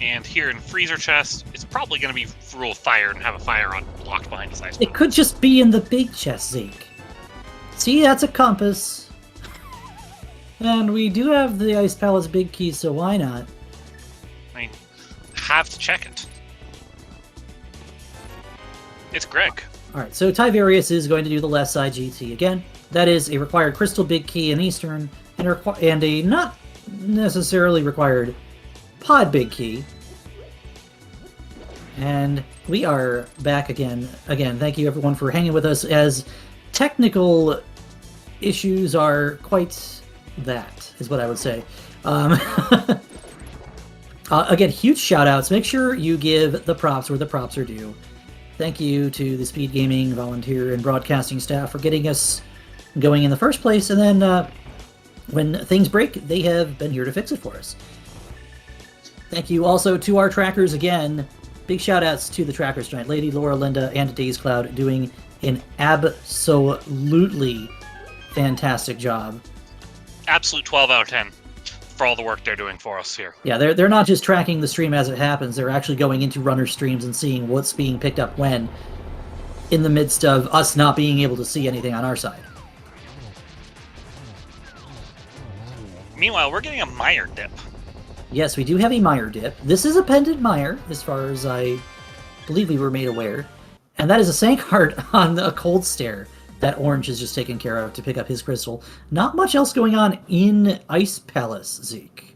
And here in freezer chest, it's probably going to be rule of fire and have a fire on blocked behind his ice. It could just be in the big chest, Zeke. See, that's a compass. And we do have the Ice Palace big key, so why not? I mean, have to check it. It's Greg. Alright, so Tiverius is going to do the left side GT again. That is a required crystal big key in Eastern, and a not necessarily required pod big key. And we are back again. Again, thank you everyone for hanging with us, as technical issues are quite that, is what I would say. Again, huge shout-outs. Make sure you give the props where the props are due. Thank you to the SpeedGaming volunteer and broadcasting staff for getting us going in the first place, and then when things break, they have been here to fix it for us. Thank you also to our trackers again. Big shout-outs to the trackers tonight. Lady, Laura, Linda, and Days Cloud doing an absolutely fantastic job. Absolute 12 out of 10 for all the work they're doing for us here. Yeah, they're not just tracking the stream as it happens. They're actually going into runner streams and seeing what's being picked up when, in the midst of us not being able to see anything on our side. Meanwhile, we're getting a mire dip. Yes, we do have a mire dip. This is a pendant mire, as far as I believe we were made aware. And that is a sank heart on a cold stare that Orange has just taken care of to pick up his crystal. Not much else going on in Ice Palace, Zeke.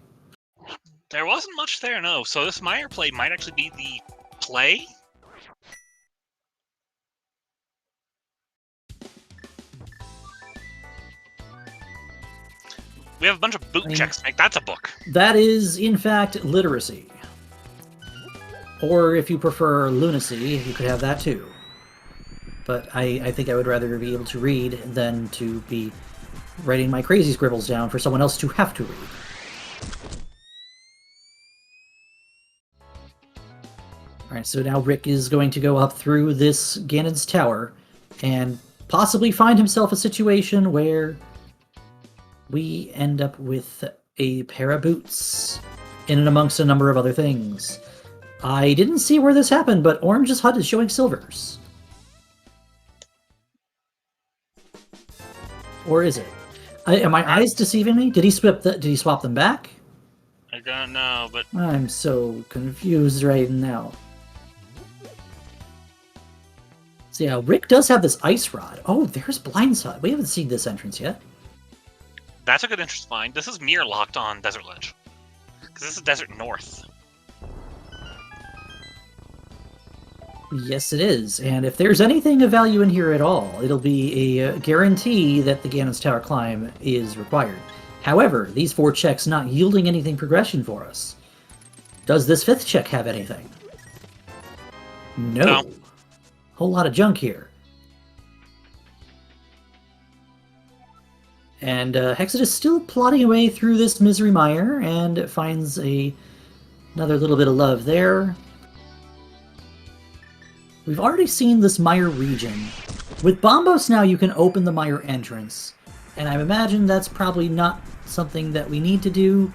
There wasn't much there, no. So this mire play might actually be the play. We have a bunch of boot checks to make. That's a book. That is, in fact, literacy. Or if you prefer lunacy, you could have that too. But I think I would rather be able to read than to be writing my crazy scribbles down for someone else to have to read. Alright, so now Rick is going to go up through this Ganon's tower and possibly find himself a situation where we end up with a pair of boots in and amongst a number of other things. I didn't see where this happened, but Orange's HUD is showing silvers. Or is it? Are my eyes deceiving me? Did he swap them back? I don't know, but I'm so confused right now. So yeah, Rick does have this ice rod. Oh, there's Blind's HUD. We haven't seen this entrance yet. that's a good entrance find. This is mirror locked on Desert Ledge. Because this is Desert North. Yes, it is. And if there's anything of value in here at all, it'll be a guarantee that the Ganon's Tower climb is required. However, these 4 checks not yielding anything progression for us. Does this 5th check have anything? No. Whole lot of junk here. And Hexed is still plodding away through this Misery Mire and finds another little bit of love there. We've already seen this Mire region. With Bombos now you can open the Mire entrance, and I imagine that's probably not something that we need to do.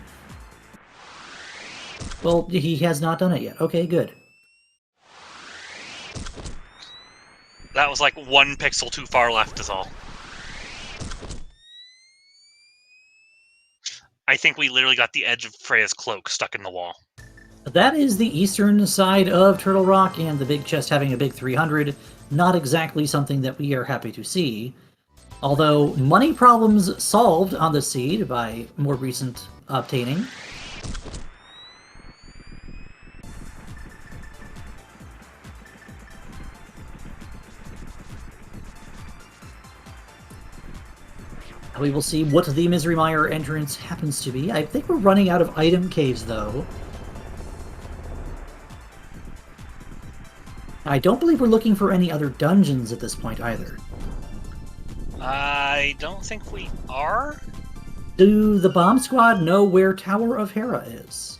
Well, he has not done it yet. Okay, good. That was like 1 pixel too far left is all. I think we literally got the edge of Freya's cloak stuck in the wall. That is the eastern side of Turtle Rock, and the big chest having a big 300. Not exactly something that we are happy to see. Although, money problems solved on the seed by more recent obtaining. We will see what the Misery Mire entrance happens to be. I think we're running out of item caves, though. I don't believe we're looking for any other dungeons at this point, either. I don't think we are. Do the Bomb Squad know where Tower of Hera is?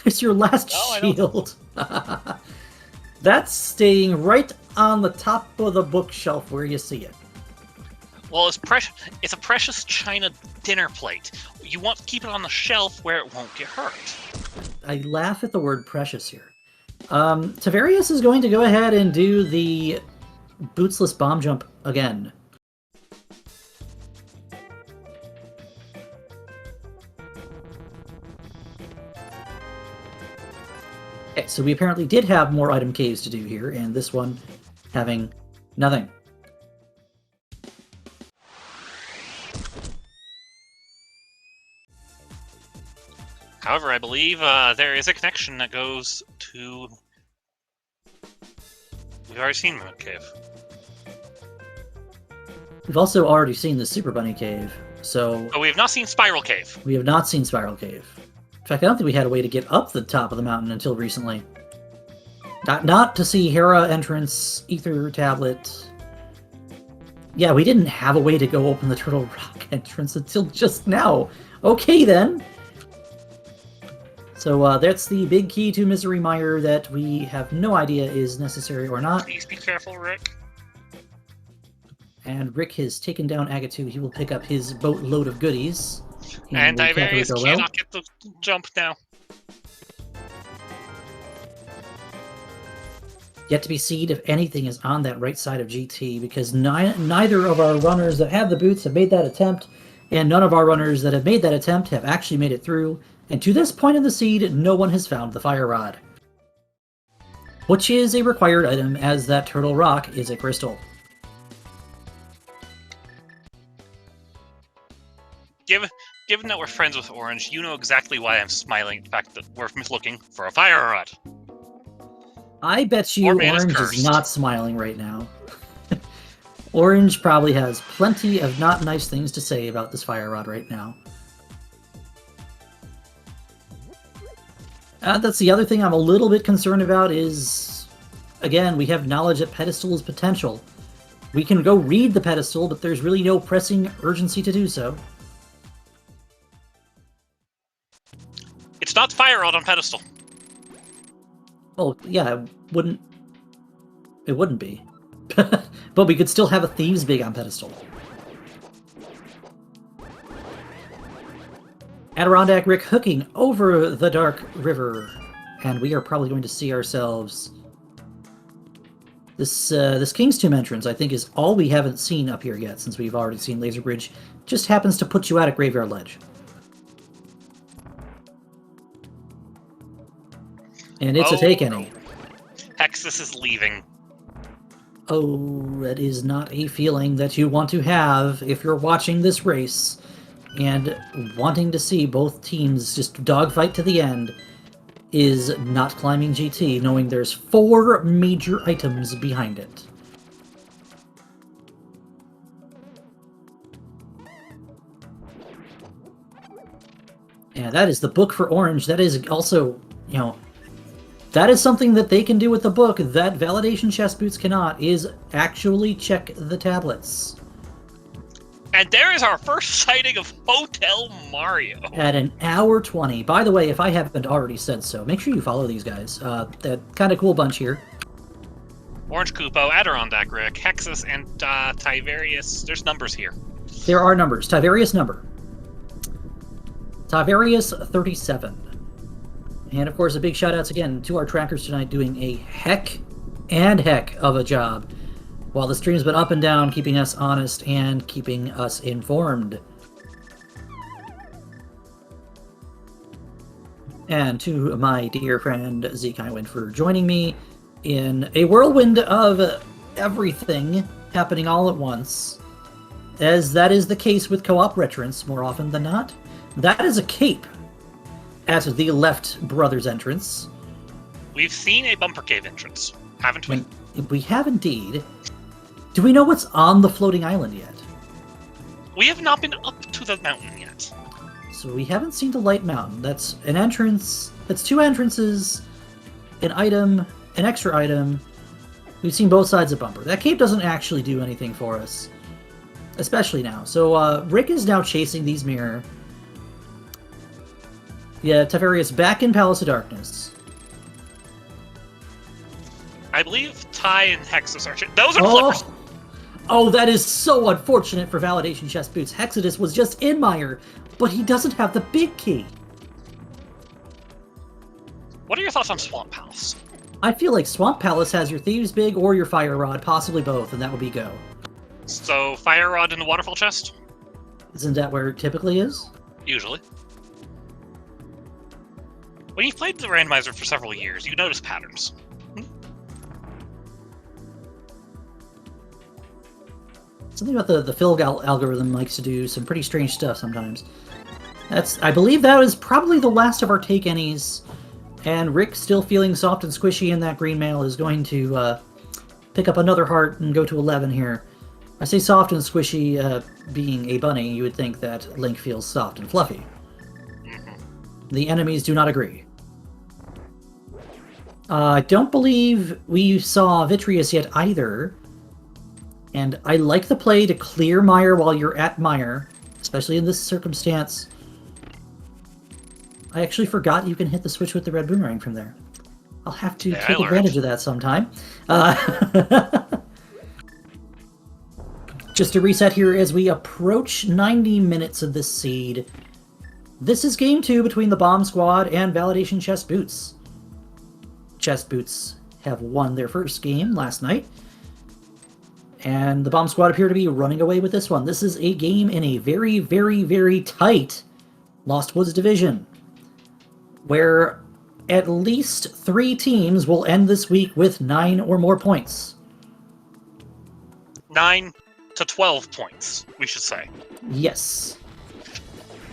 It's your last shield. That's staying right on the top of the bookshelf where you see it. Well, it's a precious china dinner plate. You want to keep it on the shelf where it won't get hurt. I laugh at the word precious here. Tavarius is going to go ahead and do the bootsless bomb jump again. Okay, so we apparently did have more item caves to do here, and this one having nothing. However, I believe there is a connection that goes to... We've already seen Moon Cave. We've also already seen the Super Bunny Cave, so... But we have not seen Spiral Cave. We have not seen Spiral Cave. In fact, I don't think we had a way to get up the top of the mountain until recently. Not to see Hera entrance, Ether Tablet... Yeah, we didn't have a way to go open the Turtle Rock entrance until just now. Okay, then. So that's the big key to Misery Mire that we have no idea is necessary or not. Please be careful, Rick. And Rick has taken down Agatu. He will pick up his boatload of goodies. And Tiberius cannot get the jump now. Yet to be seen if anything is on that right side of GT, because neither of our runners that have the boots have made that attempt, and none of our runners that have made that attempt have actually made it through. And to this point in the seed, no one has found the Fire Rod, which is a required item, as that Turtle Rock is a crystal. Given that we're friends with Orange, you know exactly why I'm smiling at the fact that we're looking for a Fire Rod. I bet you Orange is not smiling right now. Orange probably has plenty of not nice things to say about this Fire Rod right now. That's the other thing I'm a little bit concerned about is, again, we have knowledge that Pedestal is potential. We can go read the Pedestal, but there's really no pressing urgency to do so. It's not Fire Rod on Pedestal. Well, yeah, it wouldn't be. But we could still have a Thieves' Big on Pedestal. Adirondack Rick hooking over the Dark River, and we are probably going to see ourselves... This King's Tomb entrance, I think, is all we haven't seen up here yet, since we've already seen Laser Bridge. Just happens to put you out at Graveyard Ledge. And it's a take any. Hexus is leaving. Oh, that is not a feeling that you want to have if you're watching this race and wanting to see both teams just dogfight to the end, is not climbing GT, knowing there's 4 major items behind it. Yeah, that is the book for Orange. That is also, you know, that is something that they can do with the book that Validation Chest Boots cannot, is actually check the tablets. And there is our first sighting of Hotel Mario. At an hour 20. By the way, if I haven't already said so, make sure you follow these guys. That kind of cool bunch here. Orange Koopo, Adirondack Rick, Hexus, and Tiberius. There's numbers here. There are numbers. Tiberius number. Tiberius 37. And of course, a big shout outs again to our trackers tonight doing a heck of a job while the stream's been up and down, keeping us honest and keeping us informed. And to my dear friend Zeke Highwind for joining me in a whirlwind of everything happening all at once, as that is the case with co-op retrants more often than not. That is a cape at the left brother's entrance. We've seen a Bumper Cave entrance, haven't we? We have indeed. Do we know what's on the floating island yet? We have not been up to the mountain yet. So we haven't seen the Light Mountain. That's an entrance. That's 2 entrances, an item, an extra item. We've seen both sides of Bumper. That cape doesn't actually do anything for us, especially now. So Rick is now chasing these mirror. Yeah, Tavarius back in Palace of Darkness. I believe Ty and Hexus are... Those are flippers! Oh, that is so unfortunate for Validation Chest Boots. Hexodus was just in Mire, but he doesn't have the big key. What are your thoughts on Swamp Palace? I feel like Swamp Palace has your Thieves' Big or your Fire Rod, possibly both, and that would be go. So, Fire Rod in the Waterfall chest? Isn't that where it typically is? Usually. When you've played the Randomizer for several years, you notice patterns. Something about the fill algorithm likes to do some pretty strange stuff sometimes. I believe that is probably the last of our take any's, and Rick, still feeling soft and squishy in that green mail, is going to pick up another heart and go to 11 here. I say soft and squishy, being a bunny, you would think that Link feels soft and fluffy. The enemies do not agree. I don't believe we saw Vitreous yet either. And I like the play to clear Mire while you're at Mire, especially in this circumstance. I actually forgot you can hit the switch with the red boomerang from there. I'll have to take advantage of that sometime. Just to reset here as we approach 90 minutes of this seed. This is game 2 between the Bomb Squad and Validation Chest Boots. Chest Boots have won their first game last night, and the Bomb Squad appear to be running away with this one. This is a game in a very, very, very tight Lost Woods division, where at least 3 teams will end this week with 9 or more points. 9 to 12 points, we should say. Yes.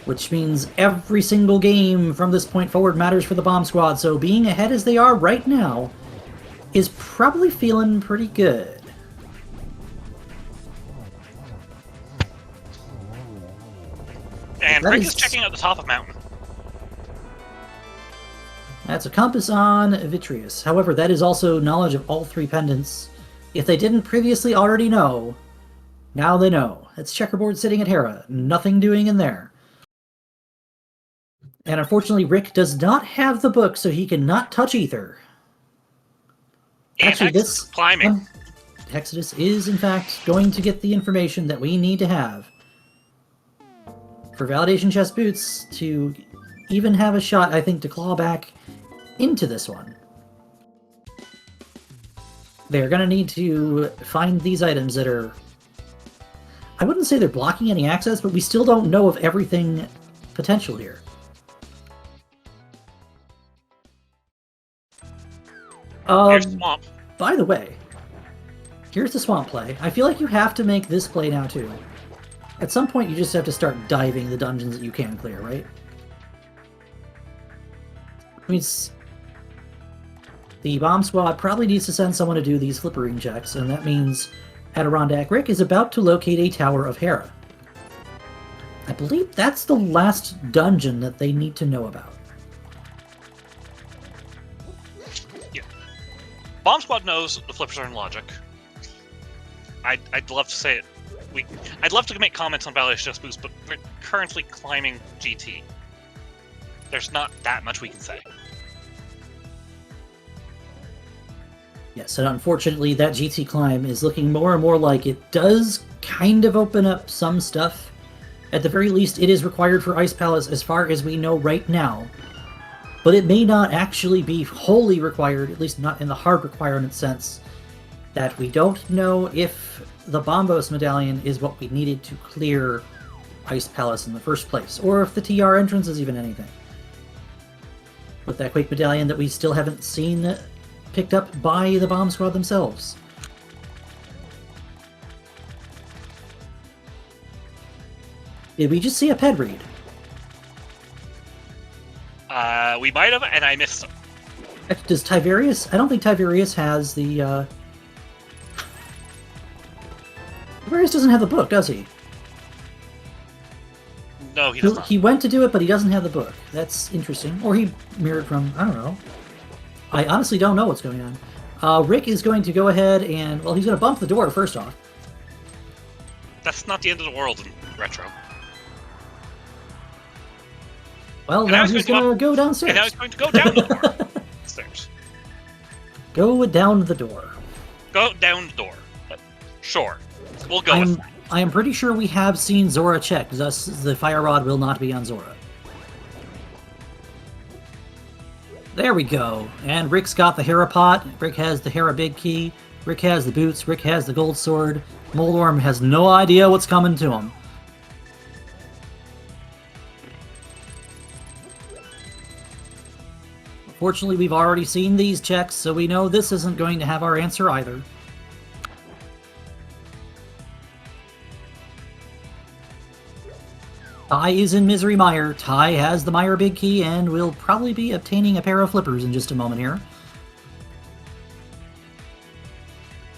Which means every single game from this point forward matters for the Bomb Squad, so being ahead as they are right now is probably feeling pretty good. And Rick is checking out the top of mountain. That's a compass on Vitreous. However, that is also knowledge of all 3 pendants. If they didn't previously already know, now they know. It's checkerboard sitting at Hera. Nothing doing in there. And unfortunately, Rick does not have the book, so he cannot touch Ether. And actually, this climbing. Exodus is, in fact, going to get the information that we need to have for Validation Chest Boots to even have a shot, I think, to claw back into this one. They're going to need to find these items that are... I wouldn't say they're blocking any access, but we still don't know of everything potential here. Here's Swamp. By the way, here's the Swamp play. I feel like you have to make this play now, too. At some point, you just have to start diving the dungeons that you can clear, right? I mean, the Bomb Squad probably needs to send someone to do these flippering checks, and that means Adirondack Rick is about to locate a Tower of Hera. I believe that's the last dungeon that they need to know about. Yeah. Bomb Squad knows the flippers are in logic. I'd love to say it. I'd love to make comments on Validation Chest Boost, but we're currently climbing GT. There's not that much we can say. Yes, and unfortunately that GT climb is looking more and more like it does kind of open up some stuff. At the very least, it is required for Ice Palace as far as we know right now. But it may not actually be wholly required, at least not in the hard requirement sense, that we don't know if the Bombos medallion is what we needed to clear Ice Palace in the first place, or if the TR entrance is even anything. With that Quake medallion that we still haven't seen picked up by the Bomb Squad themselves. Did we just see a ped read? We might have, and I missed him. Does Tiberius? I don't think Tiberius has the, Tiberius doesn't have the book, does he? No, he does not. He went to do it, but he doesn't have the book. That's interesting. Or he mirrored from, I don't know. I honestly don't know what's going on. Rick is going to go ahead and, well, he's going to bump the door first off. That's not the end of the world in Retro. Well, now he's going to go downstairs. And now he's going to go down the door. Stairs. Go down the door. Go down the door. Sure. We'll go with that. I am pretty sure we have seen Zora checked, thus the Fire Rod will not be on Zora. There we go. And Rick's got the Hera pot. Rick has the Hera big key. Rick has the boots. Rick has the gold sword. Moldorm has no idea what's coming to him. Fortunately, we've already seen these checks, so we know this isn't going to have our answer either. Ty is in Misery Mire. Ty has the Mire big key, and will probably be obtaining a pair of flippers in just a moment here.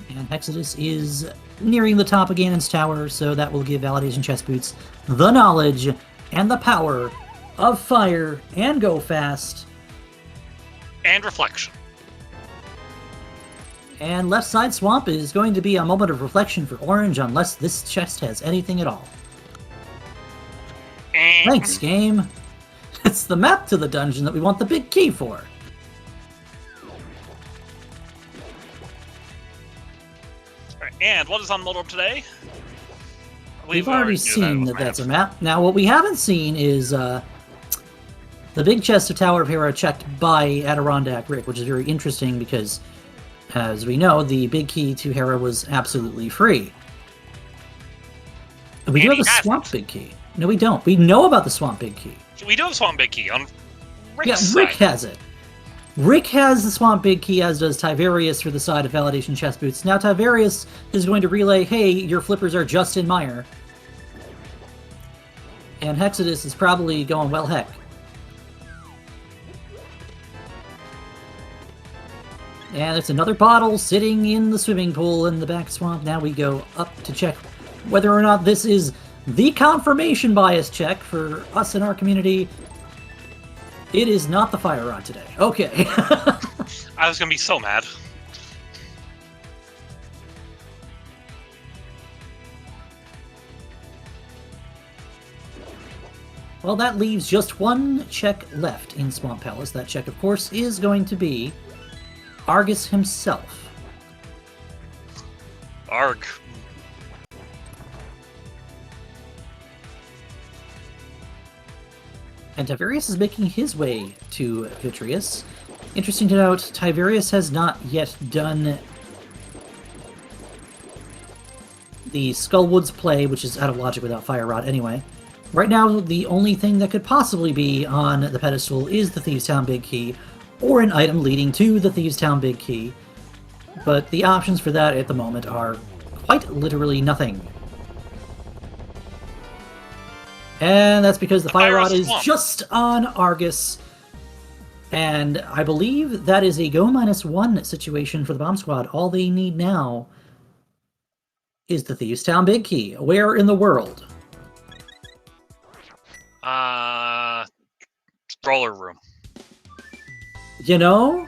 And Hexodus is nearing the top of Ganon's tower, so that will give Validation Chest Boots the knowledge and the power of fire and go fast. And reflection. And left side swamp is going to be a moment of reflection for Orange unless this chest has anything at all. Thanks, game. It's the map to the dungeon that we want the big key for. And what is on Moldorm today? We've already seen that that's a map. Now, what we haven't seen is the big chest of Tower of Hera checked by Adirondack Rick, which is very interesting because, as we know, the big key to Hera was absolutely free. We do have a Swamp big key. No, we don't. We know about the Swamp big key. We do have Swamp big key on Rick's side. Rick has it. Rick has the Swamp big key, as does Tiberius for the side of Validation Chest Boots. Now Tiberius is going to relay, hey, your flippers are just in Mire. And Hexodus is probably going, well, heck. And it's another bottle sitting in the swimming pool in the back swamp. Now we go up to check whether or not this is the confirmation bias check for us in our community. It is not the fire rod today. Okay. I was going to be so mad. Well, that leaves just one check left in Swamp Palace. That check, of course, is going to be Argus himself. Arg. And Tiberius is making his way to Vitreous. Interesting to note, Tiberius has not yet done the Skullwoods play, which is out of logic without Fire Rod anyway. Right now, the only thing that could possibly be on the pedestal is the Thieves' Town Big Key, or an item leading to the Thieves' Town Big Key. But the options for that at the moment are quite literally nothing. And that's because the Fire Rod is just on Argus. And I believe that is a go -1 situation for the Bomb Squad. All they need now is the Thieves' Town Big Key. Where in the world? Roller room. You know,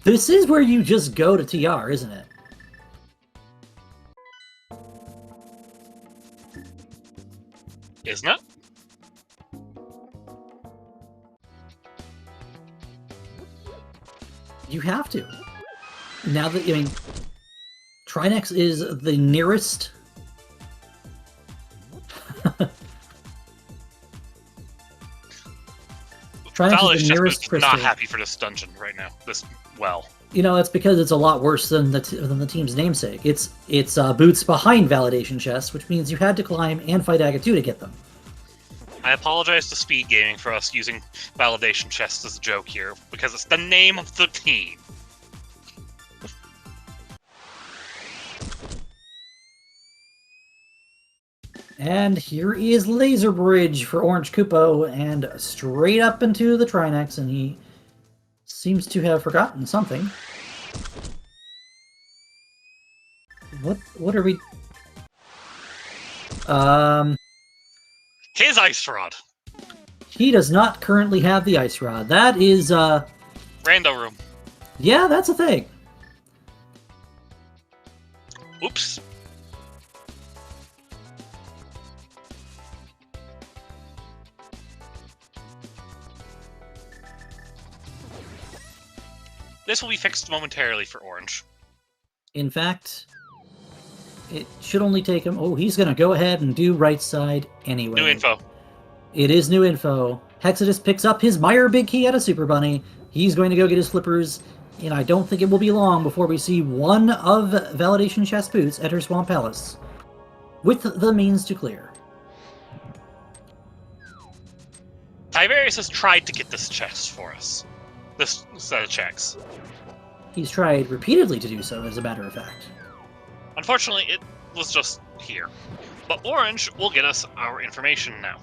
this is where you just go to TR, isn't it? Isn't it? You have to. Now that, I mean, Trinex is the nearest... Trinex is the nearest crystal. Not happy for this dungeon right now. You know, that's because it's a lot worse than the team's namesake. It's boots behind Validation Chests, which means you had to climb and fight Aga 2 to get them. I apologize to SpeedGaming for us using Validation Chests as a joke here, because it's the name of the team. And here is Laser Bridge for Orange Koopo, and straight up into the Trinex, and he seems to have forgotten something. What are we... His Ice Rod! He does not currently have the Ice Rod. That is, Rando room. Yeah, that's a thing. Oops. This will be fixed momentarily for Orange. In fact, it should only take him... Oh, he's going to go ahead and do right side anyway. New info. It is new info. Hexadus picks up his Meyer Big Key out of Super Bunny. He's going to go get his flippers, and I don't think it will be long before we see one of Validation Chest Boots enter Swamp Palace with the means to clear. Tiberius has tried to get this chest for us. This set of checks. He's tried repeatedly to do so, as a matter of fact. Unfortunately, it was just here. But Orange will get us our information now.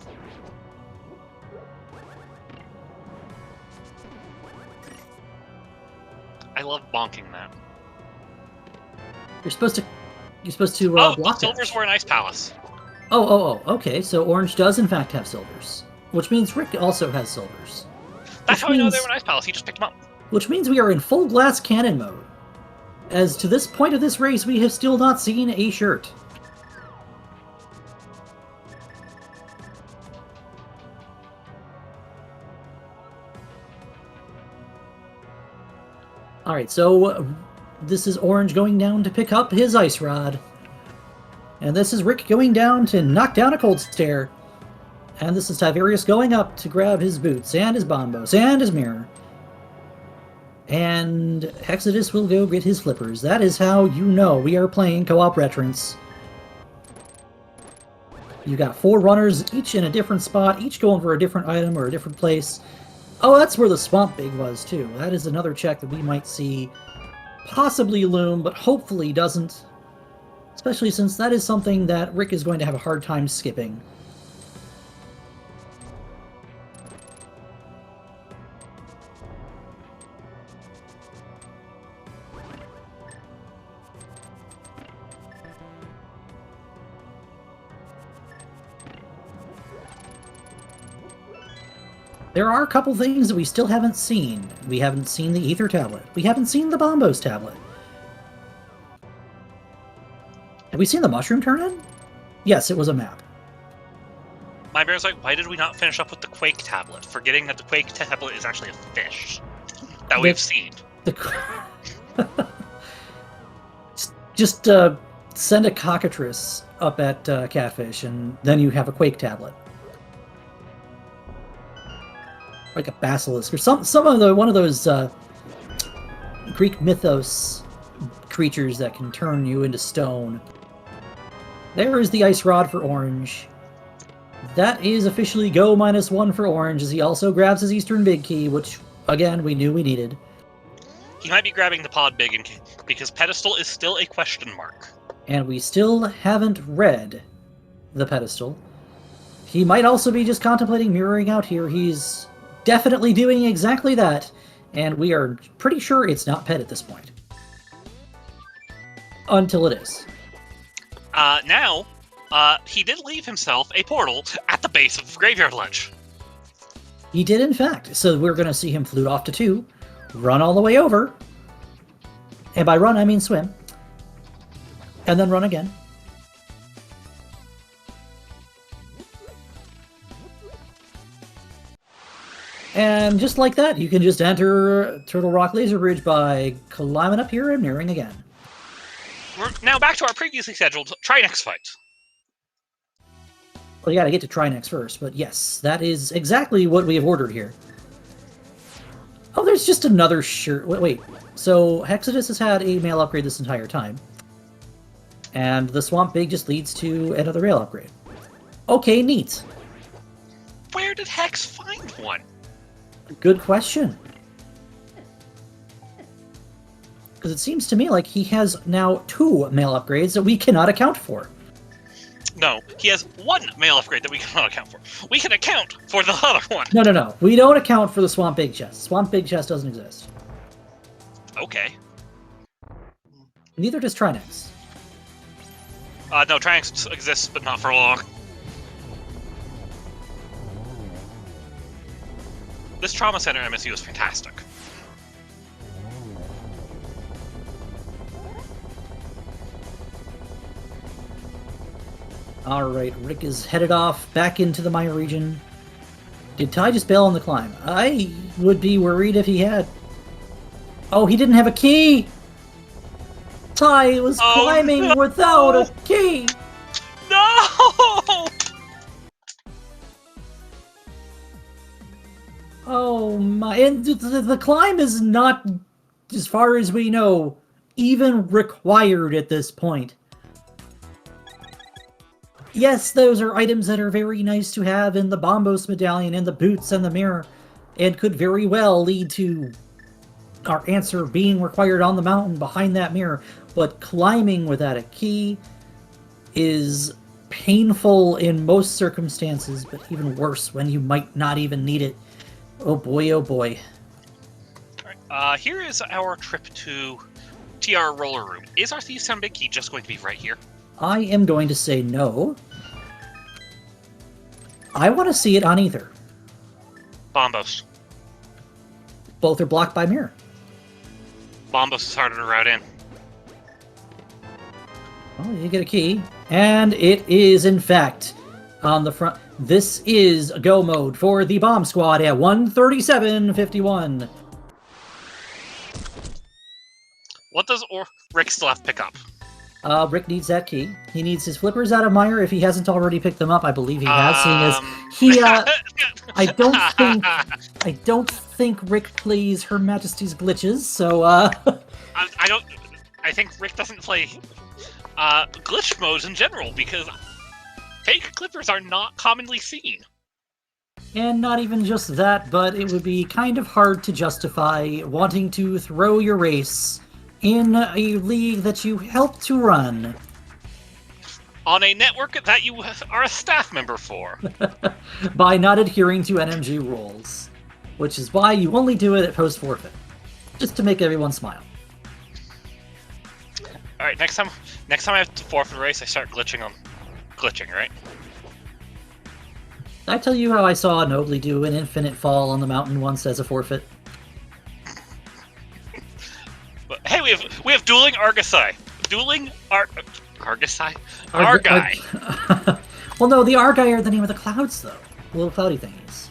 I love bonking that. You're supposed to Oh, block silvers it. were an ice palace. Oh, okay, so Orange does in fact have silvers. Which means Rick also has silvers. That's how I know they were an ice palace, he just picked them up. Which means we are in full glass cannon mode. As to this point of this race, we have still not seen a shirt. Alright, so this is Orange going down to pick up his Ice Rod. And this is Rick going down to knock down a Cold Stare. And this is Tiberius going up to grab his boots, and his bombos, and his mirror. And Hexadus will go get his flippers. That is how you know we are playing co-op Retrance. You got 4 runners, each in a different spot, each going for a different item or a different place. Oh, that's where the Swamp Big was, too. That is another check that we might see possibly loom, but hopefully doesn't. Especially since that is something that Rick is going to have a hard time skipping. There are a couple things that we still haven't seen. We haven't seen the Ether Tablet. We haven't seen the Bombos Tablet. Have we seen the Mushroom Turn-In? Yes, it was a map. My bear's like, why did we not finish up with the Quake tablet? Forgetting that the Quake tablet is actually a fish that we've seen. Just send a cockatrice up at Catfish, and then you have a Quake tablet. Like a basilisk, or some of the one of those Greek mythos creatures that can turn you into stone. There is the Ice Rod for Orange. That is officially go -1 for Orange, as he also grabs his Eastern Big Key, which, again, we knew we needed. He might be grabbing the Pod Big because Pedestal is still a question mark. And we still haven't read the Pedestal. He might also be just contemplating mirroring out here. He's definitely doing exactly that, and we are pretty sure it's not Ped at this point. Until it is. Now, he did leave himself a portal at the base of Graveyard Ledge. He did, in fact. So we're going to see him flute off to 2, run all the way over, and by run I mean swim, and then run again. And just like that, you can just enter Turtle Rock Laser Bridge by climbing up here and mirroring again. We're now back to our previously scheduled Trinex fight. Well, you gotta get to Trinex first, but yes, that is exactly what we have ordered here. Oh, there's just another shirt. Wait. So, Hexadus has had a mail upgrade this entire time. And the Swamp Big just leads to another rail upgrade. Okay, neat. Where did Hex find one? Good question. Because it seems to me like he has now 2 mail upgrades that we cannot account for. No, he has 1 mail upgrade that we cannot account for. We can account for the other one. No. We don't account for the Swamp Big Chest. Swamp Big Chest doesn't exist. Okay. Neither does Trinex. No, Trinex exists, but not for long. This Trauma Center MSU is fantastic. Alright, Rick is headed off back into the Maya region. Did Ty just bail on the climb? I would be worried if he had. Oh, he didn't have a key! Ty was climbing without a key! No! Oh my, and the climb is not, as far as we know, even required at this point. Yes, those are items that are very nice to have in the Bombos medallion and the boots and the mirror, and could very well lead to our answer being required on the mountain behind that mirror. But climbing without a key is painful in most circumstances, but even worse when you might not even need it. Oh boy, oh boy. Alright, here is our trip to TR Roller Room. Is our Thieves Town Big Key just going to be right here? I am going to say no. I want to see it on either. Bombos. Both are blocked by mirror. Bombos is harder to route in. Well, you get a key. And it is, in fact, on the front. This is go mode for the bomb squad at 137.51. What does Rick still have to pick up? Rick needs that key. He needs his flippers out of Mire if he hasn't already picked them up. I believe he has, seeing as he. I don't think Rick plays Her Majesty's Glitches, so. I don't. I think Rick doesn't play glitch modes in general because fake clippers are not commonly seen. And not even just that, but it would be kind of hard to justify wanting to throw your race in a league that you help to run. On a network that you are a staff member for. By not adhering to NMG rules. Which is why you only do it at post-forfeit. Just to make everyone smile. Alright, next time I have to forfeit a race, I start glitching, right? Did I tell you how I saw Nobly do an infinite fall on the mountain once as a forfeit? But hey, we have dueling Argosy. Argosy? Argai. Well, no, the Argai are the name of the clouds, though. The little cloudy thingies.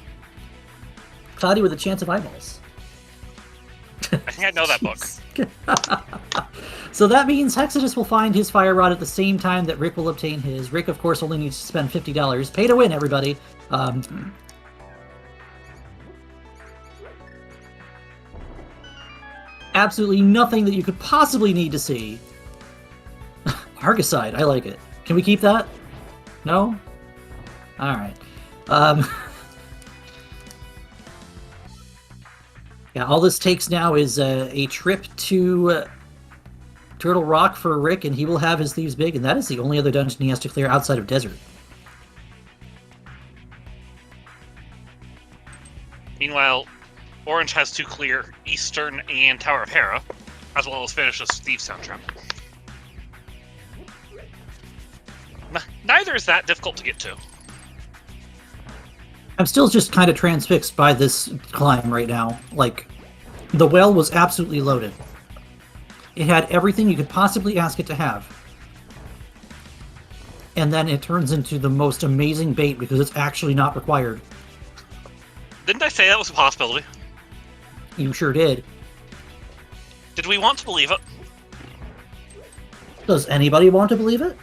Cloudy with a chance of eyeballs. I think I know that book. So that means Hexadus will find his Fire Rod at the same time that Rick will obtain his. Rick, of course, only needs to spend $50. Pay to win, everybody. Absolutely nothing that you could possibly need to see. Argoside, I like it. Can we keep that? No? Alright. Yeah, all this takes now is a trip to Turtle Rock for Rick, and he will have his Thieves Big, and that is the only other dungeon he has to clear outside of Desert. Meanwhile, Orange has to clear Eastern and Tower of Hera, as well as finish this Thieves Town trap. Neither is that difficult to get to. I'm still just kind of transfixed by this climb right now. Like, the well was absolutely loaded. It had everything you could possibly ask it to have. And then it turns into the most amazing bait because it's actually not required. Didn't I say that was a possibility? You sure did. Did we want to believe it? Does anybody want to believe it?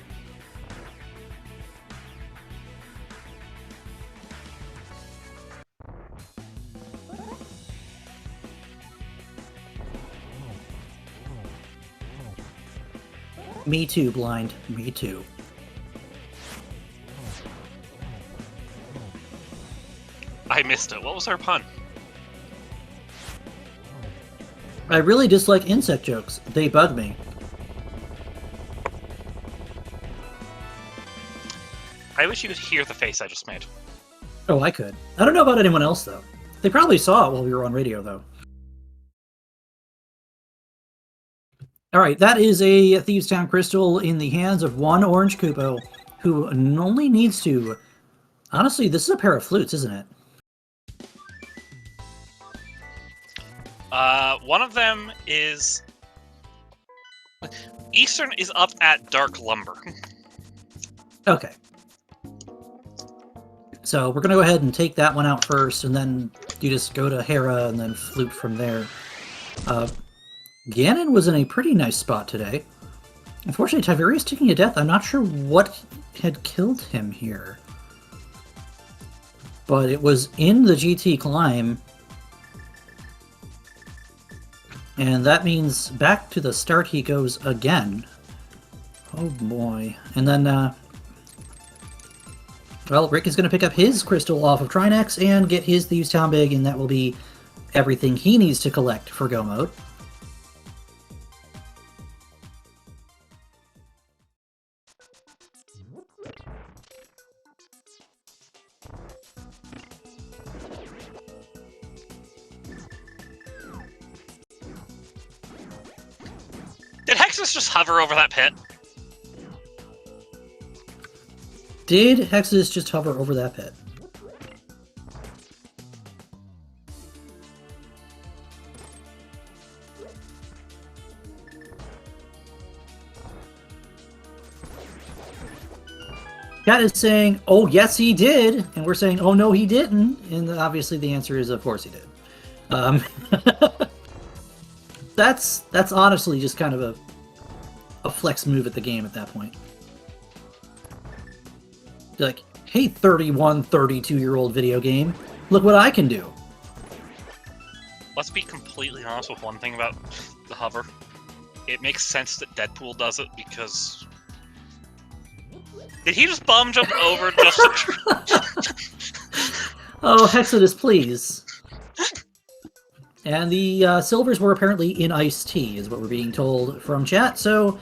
Me too, Blind. Me too. I missed it. What was our pun? I really dislike insect jokes. They bug me. I wish you could hear the face I just made. Oh, I could. I don't know about anyone else, though. They probably saw it while we were on radio, though. Alright, that is a Thieves Town Crystal in the hands of one Orange Koopo, who only needs to... Honestly, this is a pair of flutes, isn't it? One of them is... Eastern is up at Dark Lumber. Okay. So we're going to go ahead and take that one out first, and then you just go to Hera and then flute from there. Ganon was in a pretty nice spot today. Unfortunately, Tiberius taking a death. I'm not sure what had killed him here. But it was in the GT climb, And that means back to the start he goes again. Oh boy. And then, well, Rick is going to pick up his crystal off of Trinex and get his Thieves Town big, and that will be everything he needs to collect for Go Mode. Did Hexus just hover over that pit? Did Hexus just hover over that pit? Cat is saying, oh, yes, he did. And we're saying, oh, no, he didn't. And obviously the answer is, of course he did. That's honestly just kind of a flex move at the game at that point. You're like, hey, 31, 32-year-old video game, look what I can do. Let's be completely honest with one thing about the hover. It makes sense that Deadpool does it because... Did he just bomb jump over just... Oh, Hexodus, please. And the silvers were apparently in iced tea, is what we're being told from chat, so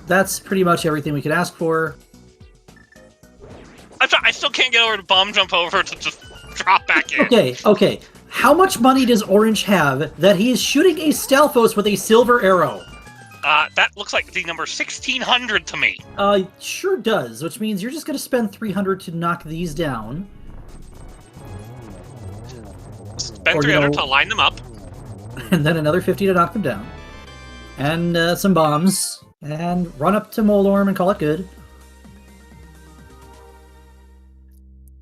that's pretty much everything we could ask for. I still can't get over to bomb jump over to just drop back in. Okay. How much money does Orange have that he is shooting a Stalfos with a silver arrow? That looks like the number 1600 to me. Sure does, which means you're just going to spend 300 to knock these down. Spend 300 to line them up. And then another 50 to knock them down. And some bombs. And run up to Molorm and call it good.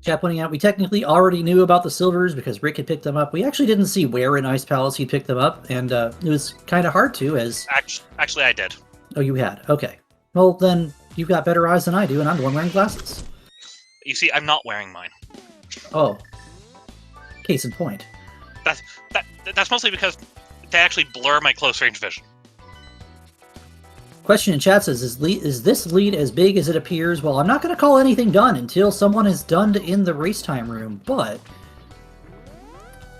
Chat pointing out, we technically already knew about the silvers because Rick had picked them up. We actually didn't see where in Ice Palace he picked them up, and it was kind of hard to, as... Actually, I did. Oh, you had? Okay. Well, then you've got better eyes than I do, and I'm the one wearing glasses. You see, I'm not wearing mine. Oh. Case in point. That's mostly because they actually blur my close-range vision. Question in chat says, is this lead as big as it appears? Well, I'm not going to call anything done until someone is done in the race time room, but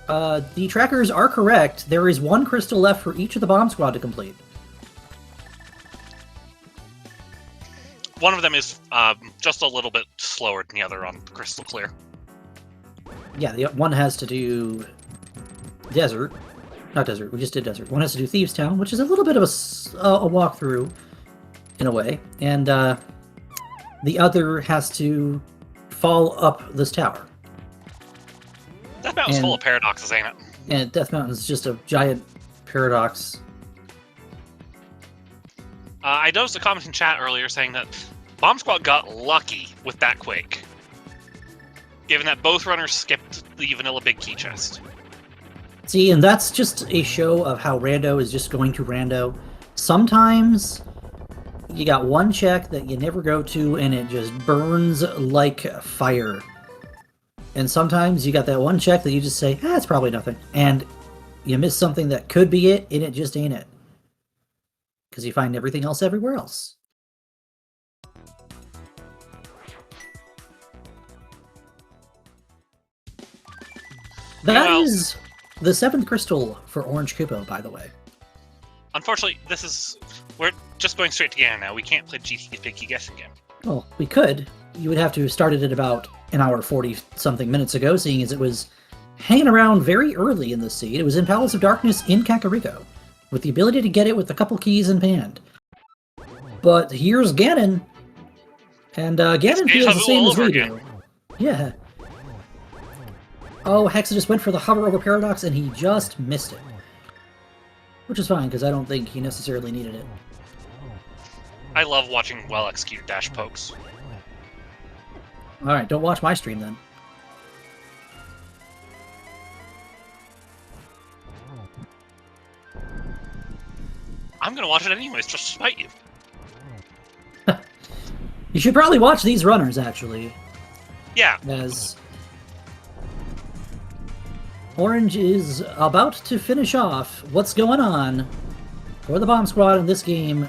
the trackers are correct. There is one crystal left for each of the bomb squad to complete. One of them is just a little bit slower than the other on Crystal Clear. Yeah, the one has to do desert. Not desert, we just did desert. One has to do Thieves Town, which is a little bit of a walkthrough, in a way. And the other has to fall up this tower. Death Mountain's full of paradoxes, ain't it? And Death Mountain's just a giant paradox. I noticed a comment in chat earlier saying that Bomb Squad got lucky with that quake, given that both runners skipped the vanilla big key chest. See, and that's just a show of how rando is just going to rando. Sometimes you got one check that you never go to and it just burns like fire. And sometimes you got that one check that you just say, it's probably nothing. And you miss something that could be it, and it just ain't it. Because you find everything else everywhere else. That is the 7th crystal for Orange Kupo, by the way. Unfortunately, we're just going straight to game now. We can't play GT's Picky Guessing Game. Well, we could. You would have to have started it about an hour 40-something minutes ago, seeing as it was hanging around very early in the seed. It was in Palace of Darkness in Kakariko, with the ability to get it with a couple keys in hand. But here's Ganon, and Ganon feels the same as we do. Yeah. Oh, Hexodus went for the hover over Paradox, and he just missed it. Which is fine, because I don't think he necessarily needed it. I love watching well-executed dash pokes. Alright, don't watch my stream, then. I'm gonna watch it anyways, just to spite you. You should probably watch these runners, actually. Yeah. As Orange is about to finish off what's going on for the Bomb Squad in this game.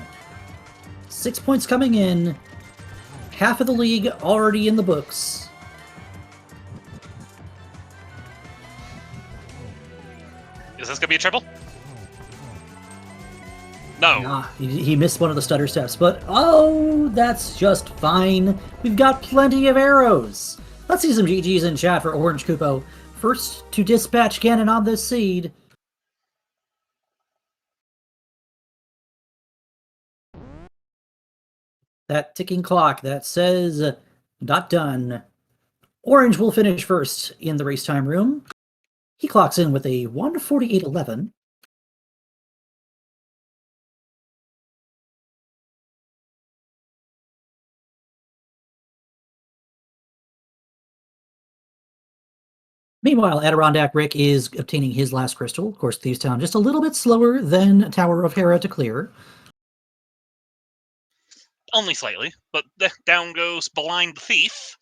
6 points coming in. Half of the league already in the books. Is this going to be a triple? No. Nah, he missed one of the stutter steps, but oh, that's just fine. We've got plenty of arrows. Let's see some GGs in chat for Orange Kupo. First to dispatch cannon on this seed. That ticking clock that says not done. Orange will finish first in the race time room. He clocks in with a 1:48.11. Meanwhile, Adirondack Rick is obtaining his last crystal. Of course, Thieves Town just a little bit slower than Tower of Hera to clear. Only slightly, but down goes Blind the Thief.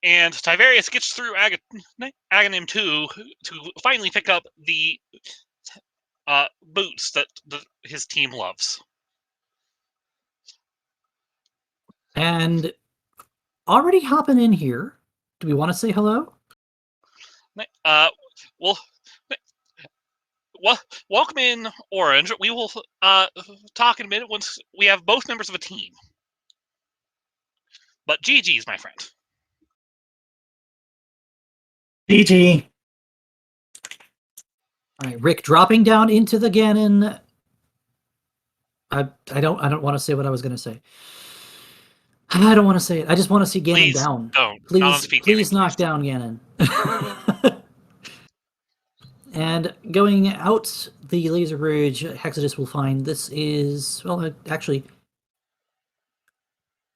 And Tiverius gets through Aghanim 2 to finally pick up the boots that his team loves. And already hopping in here, do we want to say hello? Welcome in, Orange. We will talk in a minute once we have both members of a team. But GG's, my friend. GG. All right, Rick dropping down into the Ganon. I don't want to say what I was going to say. I don't want to say it. I just want to see Ganon Please down. Don't. Please knock down Ganon. And going out the laser bridge, Hexadus will find this is, well, actually,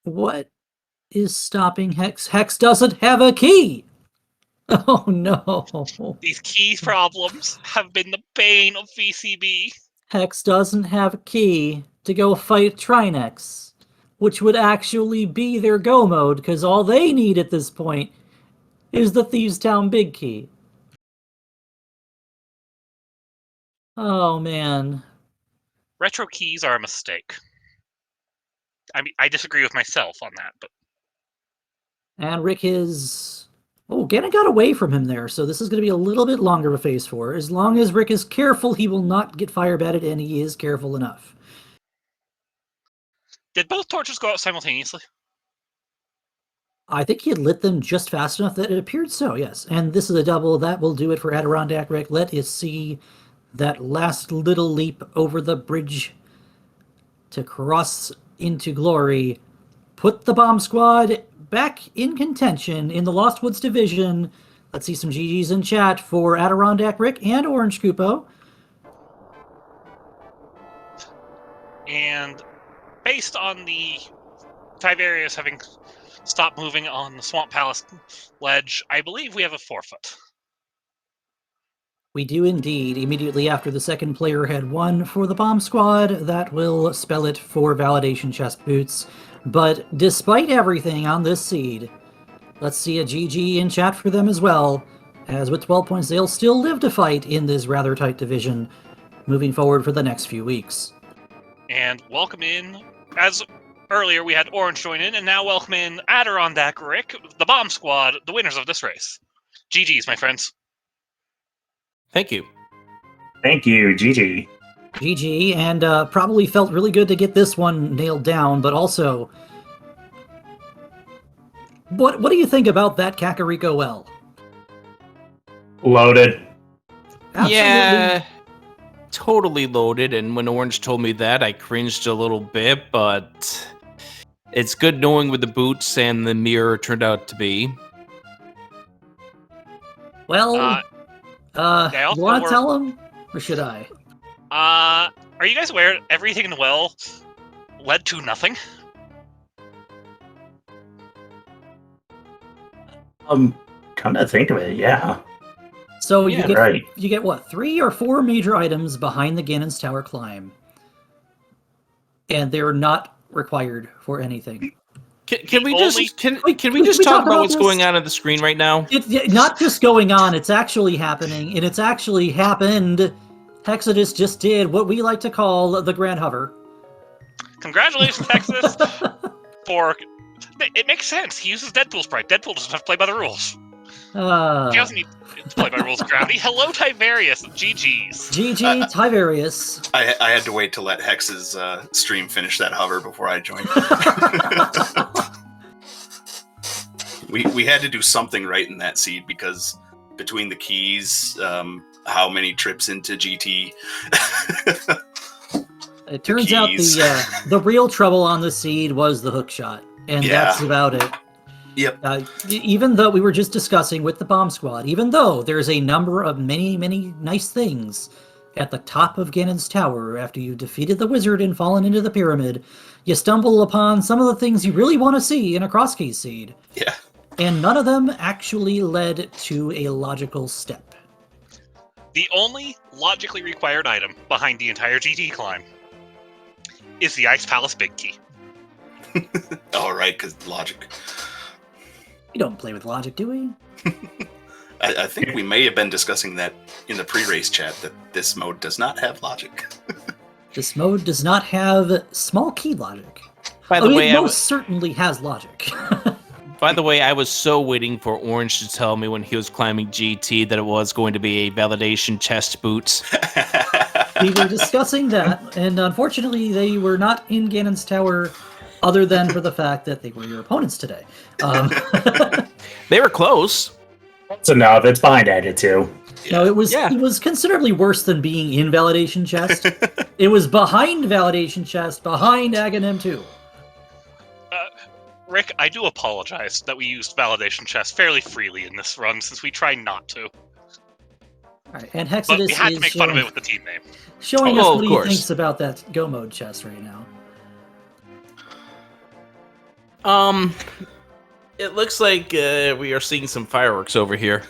what is stopping Hex? Hex doesn't have a key! Oh no. These key problems have been the bane of VCB. Hex doesn't have a key to go fight Trinex, which would actually be their go mode, because all they need at this point is the Thieves Town big key. Oh man. Retro keys are a mistake. I mean, I disagree with myself on that, but... And Rick is... Oh, Ganon got away from him there, so this is going to be a little bit longer of a phase 4. As long as Rick is careful, he will not get fire batted, and he is careful enough. Did both torches go out simultaneously? I think he had lit them just fast enough that it appeared so, yes. And this is a double. That will do it for Adirondack Rick. Let us see that last little leap over the bridge to cross into glory. Put the Bomb Squad back in contention in the Lost Woods division. Let's see some GGs in chat for Adirondack Rick and Orange Kupo. And based on the Tiverius having stopped moving on the Swamp Palace ledge, I believe we have a forfeit. We do indeed. Immediately after the second player had won for the Bomb Squad, that will spell it for Validation Chest Boots. But despite everything on this seed, let's see a GG in chat for them as well, as with 12 points they'll still live to fight in this rather tight division, moving forward for the next few weeks. And welcome in, as earlier we had Orange join in, and now welcome in Adirondack Rick, the Bomb Squad, the winners of this race. GG's, my friends. Thank you. Thank you, GG. GG, and probably felt really good to get this one nailed down, but also... What do you think about that Kakariko L? Loaded. Absolutely. Yeah, totally loaded. And when Orange told me that, I cringed a little bit, but it's good knowing what the boots and the mirror turned out to be. Well, you want to tell him, or should I? Are you guys aware everything in Well led to nothing? Come to think of it, yeah. So Yeah, you get what, 3 or 4 major items behind the Ganon's Tower climb, and they're not required for anything. Can we just talk about what's going on the screen right now? It's not just going on; it's actually happening, and it's actually happened Hexadus just did what we like to call the Grand Hover. Congratulations, Texas! It makes sense. He uses Deadpool sprite. Deadpool doesn't have to play by the rules. He doesn't need to play by rules of gravity. Hello, Tiberius. GG's. GG, Tiberius. I had to wait to let Hex's stream finish that hover before I joined. we had to do something right in that seed because between the keys, how many trips into GT. It turns out the real trouble on the seed was the hook shot, and that's about it. Yep. Even though we were just discussing with the bomb squad, even though there's a number of many, many nice things at the top of Ganon's tower after you defeated the wizard and fallen into the pyramid, you stumble upon some of the things you really want to see in a cross-key seed. Yeah. And none of them actually led to a logical step. The only logically required item behind the entire GT climb is the Ice Palace Big Key. All right, because logic. We don't play with logic, do we? I think we may have been discussing that in the pre-race chat, that this mode does not have logic. This mode does not have small key logic. By the way, it most certainly has logic. By the way, I was so waiting for Orange to tell me when he was climbing GT that it was going to be a validation chest boots. We were discussing that, and unfortunately they were not in Ganon's tower other than for the fact that they were your opponents today. They were close. That's enough. It's behind Agate 2. No, it was considerably worse than being in Validation Chest. It was behind Validation Chest, behind Aghanim 2. Rick, I do apologize that we used Validation Chest fairly freely in this run, since we try not to. Alright, and But Hexadus we had to is make fun of it with the team name. showing us of what he course. thinks about that Go Mode chest right now. It looks like we are seeing some fireworks over here.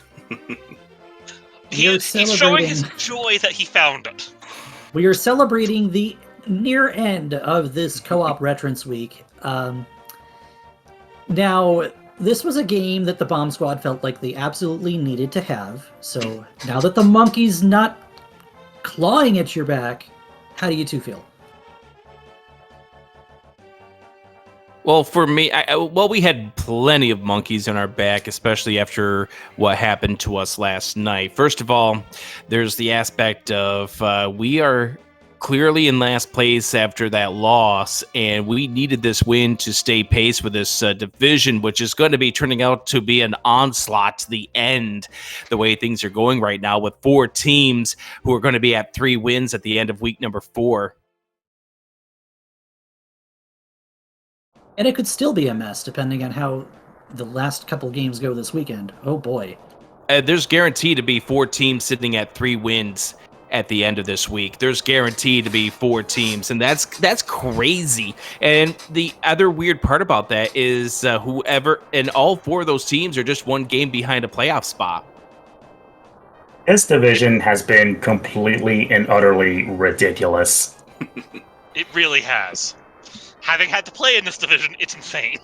He's showing his joy that he found it. We are celebrating the near end of this co-op Retrance Week. Now, this was a game that the Bomb Squad felt like they absolutely needed to have. So now that the monkey's not clawing at your back, how do you two feel? Well, for me, we had plenty of monkeys on our back, especially after what happened to us last night. First of all, there's the aspect of we are clearly in last place after that loss, and we needed this win to stay pace with this division, which is going to be turning out to be an onslaught to the end, the way things are going right now, with 4 teams who are going to be at 3 wins at the end of week number 4. And it could still be a mess, depending on how the last couple games go this weekend. Oh boy. There's guaranteed to be 4 teams sitting at 3 wins at the end of this week. There's guaranteed to be 4 teams, and that's crazy. And the other weird part about that is whoever, and all 4 of those teams are just 1 game behind a playoff spot. This division has been completely and utterly ridiculous. It really has. Having had to play in this division, it's insane.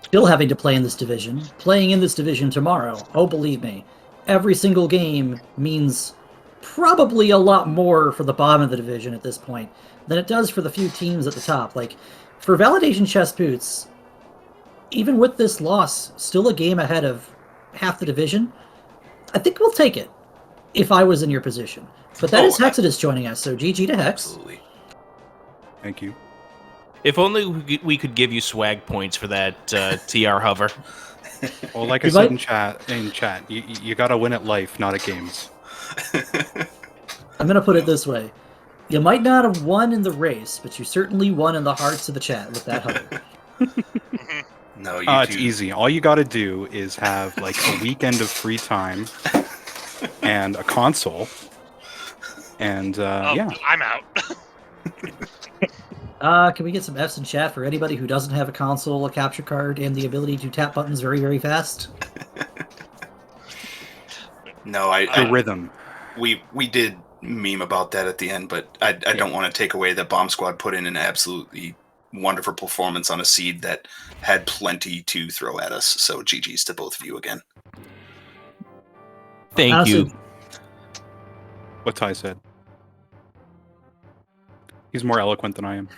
Still having to play in this division. Playing in this division tomorrow. Oh, believe me. Every single game means probably a lot more for the bottom of the division at this point than it does for the few teams at the top. Like, for Validation Chest Boots, even with this loss, still a game ahead of half the division, I think we'll take it if I was in your position. But that is Hexadus joining us, so GG to Hex. Absolutely. Thank you. If only we could give you swag points for that TR hover. Well, like I said in chat, you gotta win at life, not at games. I'm going to put it this way. You might not have won in the race, but you certainly won in the hearts of the chat with that hover. No, It's easy. All you gotta do is have like a weekend of free time and a console, and yeah. I'm out. Can we get some Fs in chat for anybody who doesn't have a console, a capture card, and the ability to tap buttons very, very fast? No, The rhythm. We did meme about that at the end, but I don't want to take away that Bomb Squad put in an absolutely wonderful performance on a seed that had plenty to throw at us. So GG's to both of you again. Thank Honestly, you. What Ty said. He's more eloquent than I am.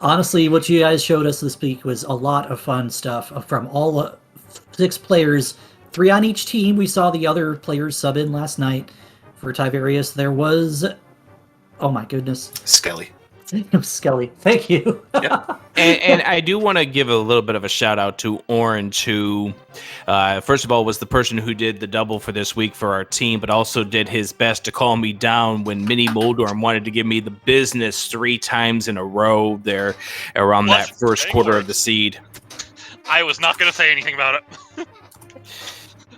Honestly, what you guys showed us this week was a lot of fun stuff from all 6 players, 3 on each team. We saw the other players sub in last night for Tiberius. There was, oh my goodness, Skelly. Skelly. Thank you. And I do want to give a little bit of a shout out to Orange, who, first of all, was the person who did the double for this week for our team, but also did his best to calm me down when Mini Moldorm wanted to give me the business 3 times in a row there around that first quarter of the seed. I was not going to say anything about it.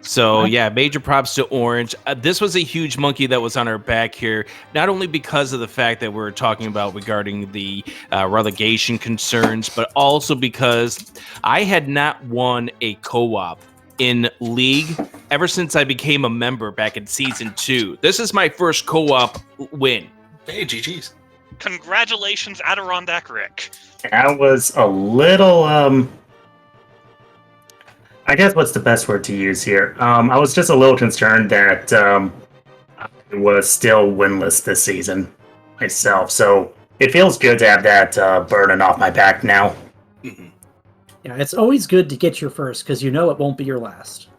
So, yeah, major props to Orange. This was a huge monkey that was on our back here, not only because of the fact that we're talking about regarding the relegation concerns, but also because I had not won a co-op in League ever since I became a member back in Season 2. This is my first co-op win. Hey, GG's. Congratulations, Adirondack Rick. That was a little, I guess what's the best word to use here? I was just a little concerned that I was still winless this season myself, so it feels good to have that burden off my back now. Mhm. Yeah, it's always good to get your first because you know it won't be your last.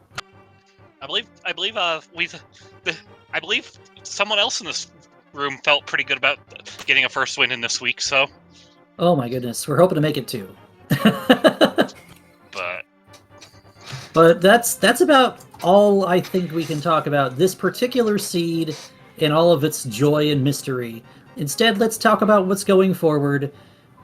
I believe someone else in this room felt pretty good about getting a first win in this week, so. Oh my goodness, we're hoping to make it 2. But that's about all I think we can talk about this particular seed and all of its joy and mystery. Instead, let's talk about what's going forward.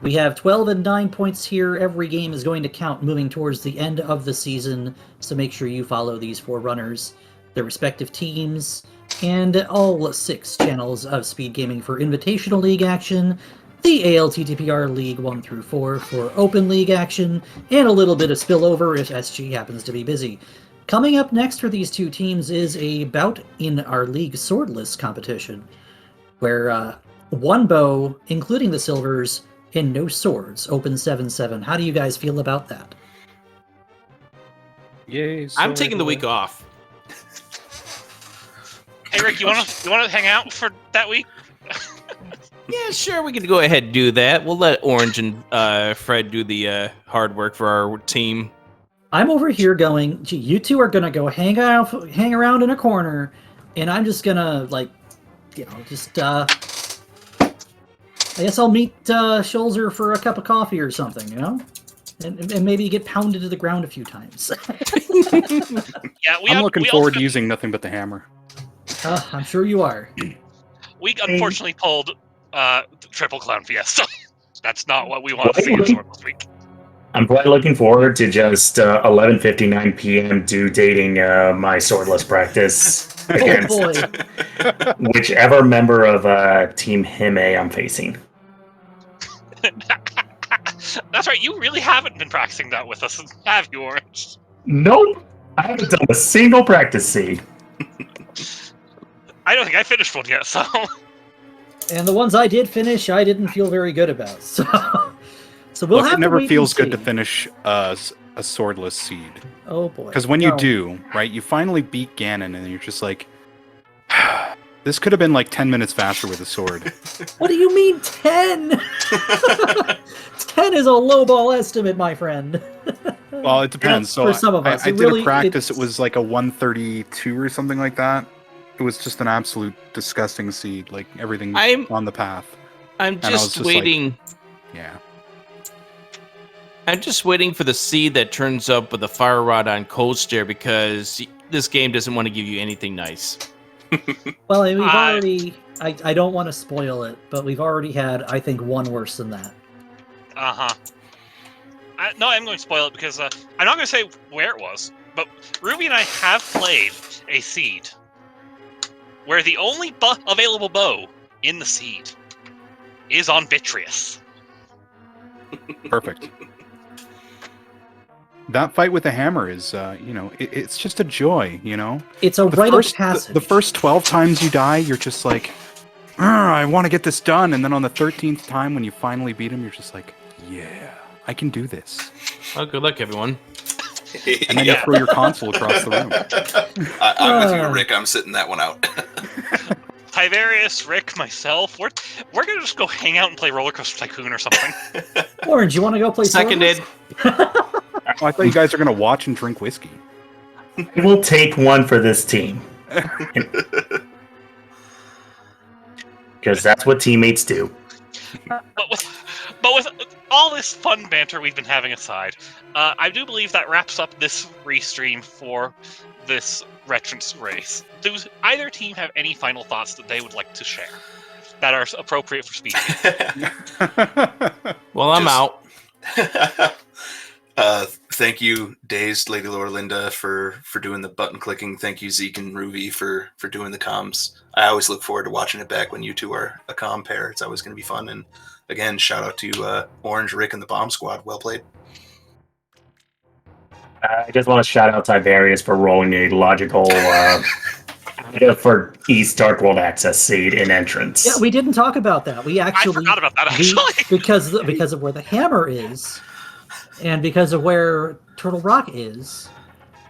We have 12 and 9 points here. Every game is going to count moving towards the end of the season, so make sure you follow these 4 runners, their respective teams, and all 6 channels of Speed Gaming for Invitational League action, the ALTTPR League 1 through 4 for Open League action, and a little bit of spillover if SG happens to be busy. Coming up next for these 2 teams is a bout in our league swordless competition, where 1 bow, including the silvers, and no swords, open 7-7. How do you guys feel about that? Yay! I'm taking the week off. Hey Rick, you wanna hang out for that week? Yeah, sure, we can go ahead and do that. We'll let Orange and Fred do the hard work for our team. I'm over here going, gee, you 2 are going to go hang around in a corner, and I'm just going to, I guess I'll meet Schulzer for a cup of coffee or something, you know? And maybe get pounded to the ground a few times. Yeah, I'm looking forward to using nothing but the hammer. I'm sure you are. We unfortunately pulled Triple Clown Fiesta. That's not what we want to see this week. I'm quite looking forward to just 11:59 p.m. dating my swordless practice against whichever member of Team Hime I'm facing. That's right, you really haven't been practicing that with us, have you, Orange? Nope! I haven't done a single practice seed. I don't think I finished one yet, so... And the ones I did finish, I didn't feel very good about, so... So we'll have it never to wait feels and good to see. finish a swordless seed. Oh boy. Because when you do, right, you finally beat Ganon and you're just like, this could have been like 10 minutes faster with a sword. What do you mean 10? 10 is a lowball estimate, my friend. Well, it depends. For some of us, I it did really- a practice, it was like a 132 or something like that. It was just an absolute disgusting seed, like everything on the path. I'm I was just just waiting. Yeah. I'm just waiting for the seed that turns up with a fire rod on Cold Stare because this game doesn't want to give you anything nice. Well, we've already... I don't want to spoil it, but we've already had, I think, one worse than that. Uh-huh. No, I'm going to spoil it because I'm not going to say where it was, but Ruby and I have played a seed where the only available bow in the seed is on Vitreous. Perfect. That fight with the hammer is, it's just a joy, you know? It's a rite of passage. The first 12 times you die, you're just like, I want to get this done. And then on the 13th time, when you finally beat him, you're just like, yeah, I can do this. Well, good luck, everyone. And then you throw your console across the room. I'm with you, Rick. I'm sitting that one out. Tiberius, Rick, myself, we're gonna just go hang out and play Roller Coaster Tycoon or something. Orange, you want to go play Seconded. Oh, I thought you guys are going to watch and drink whiskey. I will take one for this team. Because that's what teammates do. But with all this fun banter we've been having aside, I do believe that wraps up this restream for this reference race. Does either team have any final thoughts that they would like to share that are appropriate for speed? Well, I'm out. Thank you, Dazed, Lady Laura Linda, for doing the button clicking. Thank you, Zeke and Ruby, for doing the comms. I always look forward to watching it back when you two are a comm pair. It's always going to be fun. And again, shout out to Orange, Rick, and the Bomb Squad. Well played. I just want to shout out Tiberius for rolling a logical for East Dark World Access seed in entrance. Yeah, we didn't talk about that. We actually I forgot about that, actually. because of where the hammer is, and because of where Turtle Rock is,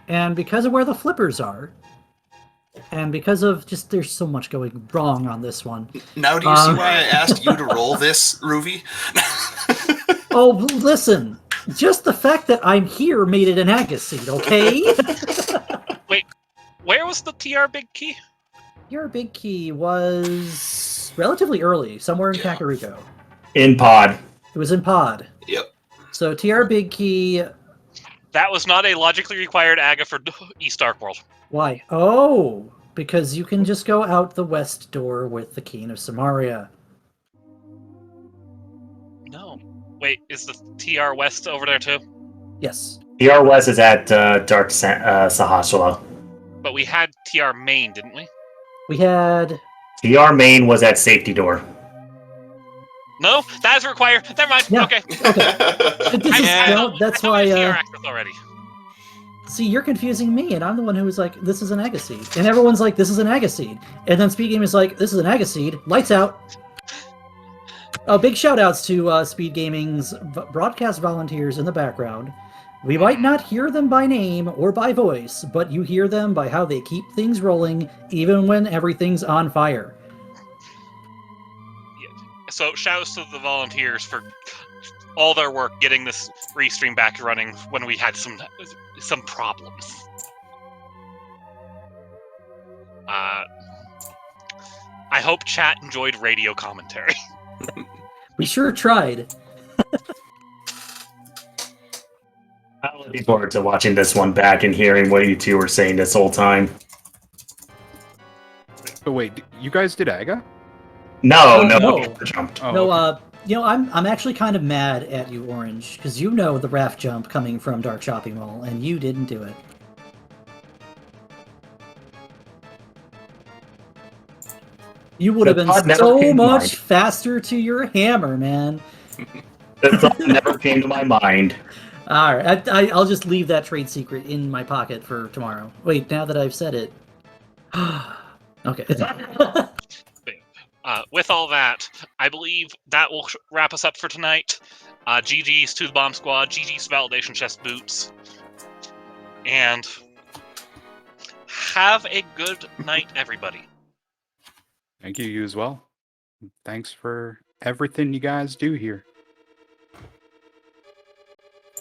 and because of where the flippers are, and because of just there's so much going wrong on this one. Now do you see why I asked you to roll this, Ruby? Oh, listen. Just the fact that I'm here made it an Agus seed, okay? Wait, where was the TR big key? Your big key was relatively early, somewhere in Kakariko. In pod. It was in pod. Yep. So TR big key. That was not a logically required AGA for East Dark World. Why? Oh, because you can just go out the west door with the Keen of Samaria. No. Wait, is the TR West over there too? Yes. PR West is at Dark Sahasrahla. But we had TR Main, didn't we? We had... PR Main was at Safety Door. No, that is required. Never mind. Yeah. Okay. Okay. This is, I that's thought why... we had TR access already. See, you're confusing me, and I'm the one who was like, this is an Agaseed. And everyone's like, this is an Agaseed. And then SpeedGaming is like, this is an Agaseed. Lights out. Oh, big shout-outs to SpeedGaming's broadcast volunteers in the background. We might not hear them by name or by voice, but you hear them by how they keep things rolling, even when everything's on fire. So, shout-outs to the volunteers for all their work getting this restream back running when we had some problems. I hope chat enjoyed radio commentary. We sure tried. I'm looking forward to watching this one back and hearing what you two were saying this whole time. But wait, you guys did AGA? No. Jumped. Oh, No, okay. I'm actually kind of mad at you, Orange, because you know the raft jump coming from Dark Shopping Mall, and you didn't do it. You would have been so much faster to your hammer, man. That thought never came to my mind. All right, I'll just leave that trade secret in my pocket for tomorrow. Wait, now that I've said it. Okay. With all that, I believe that will wrap us up for tonight. GG's to the Bomb Squad, GG's to Validation Chest Boots, and have a good night, everybody. Thank you as well. Thanks for everything you guys do here.